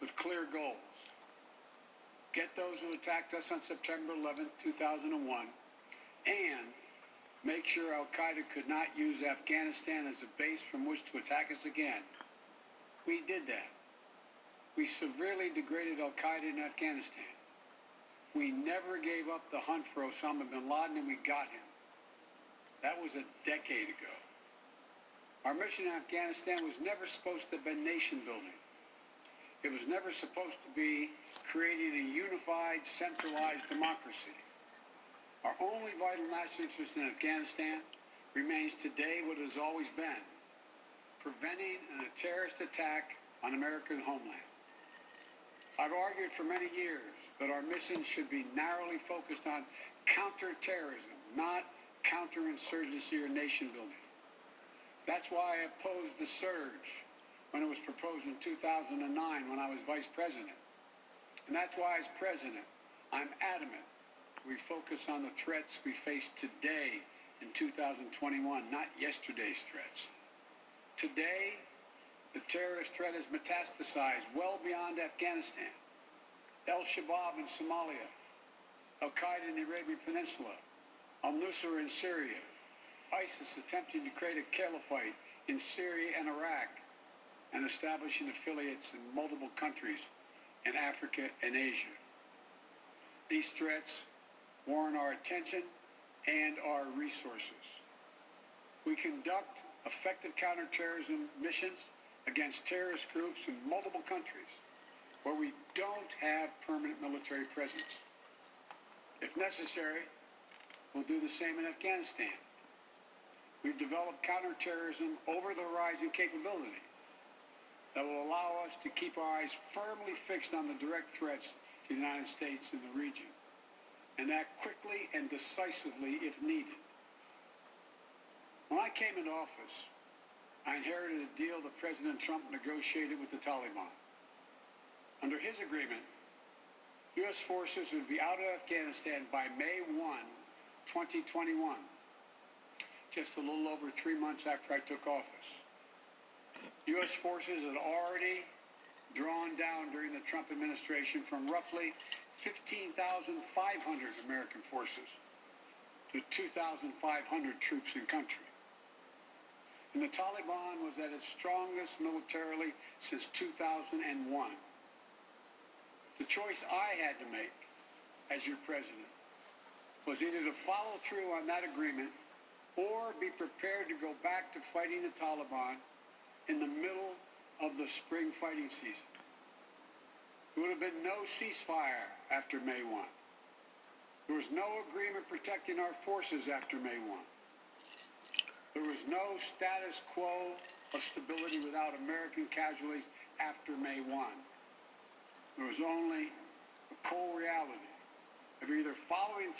with clear goals. Get those who attacked us on September 11th, 2001, and make sure al-Qaeda could not use Afghanistan as a base from which to attack us again. We did that. We severely degraded al-Qaeda in Afghanistan. We never gave up the hunt for Osama bin Laden, and we got him. That was a decade ago. Our mission in Afghanistan was never supposed to have been nation building. It was never supposed to be creating a unified, centralized democracy. Our only vital national interest in Afghanistan remains today what it has always been: preventing a terrorist attack on American homeland. I've argued for many years that our mission should be narrowly focused on counterterrorism, not counterinsurgency or nation building. That's why I opposed the surge when it was proposed in 2009 when I was vice president. And that's why as president, I'm adamant we focus on the threats we face today in 2021, not yesterday's threats. Today, the terrorist threat has metastasized well beyond Afghanistan. Al-Shabaab in Somalia, al-Qaeda in the Arabian Peninsula, al-Nusra in Syria, ISIS attempting to create a caliphate in Syria and Iraq, and establishing affiliates in multiple countries in Africa and Asia. These threats warrant our attention and our resources. We conduct effective counterterrorism missions against terrorist groups in multiple countries where we don't have permanent military presence. If necessary, we'll do the same in Afghanistan. We've developed counterterrorism over-the-horizon capability that will allow us to keep our eyes firmly fixed on the direct threats to the United States and the region, and act quickly and decisively if needed. When I came into office, I inherited a deal that President Trump negotiated with the Taliban. Under his agreement, U.S. forces would be out of Afghanistan by May 1, 2021, just a little over 3 months after I took office. U.S. forces had already drawn down during the Trump administration from roughly 15,500 American forces to 2,500 troops in country. And the Taliban was at its strongest militarily since 2001. The choice I had to make as your president was either to follow through on that agreement or be prepared to go back to fighting the Taliban in the middle of the spring fighting season. There would have been no ceasefire after May 1. There was no agreement protecting our forces after May 1. There was no status quo of stability without American casualties after May 1. There was only a cold reality of either following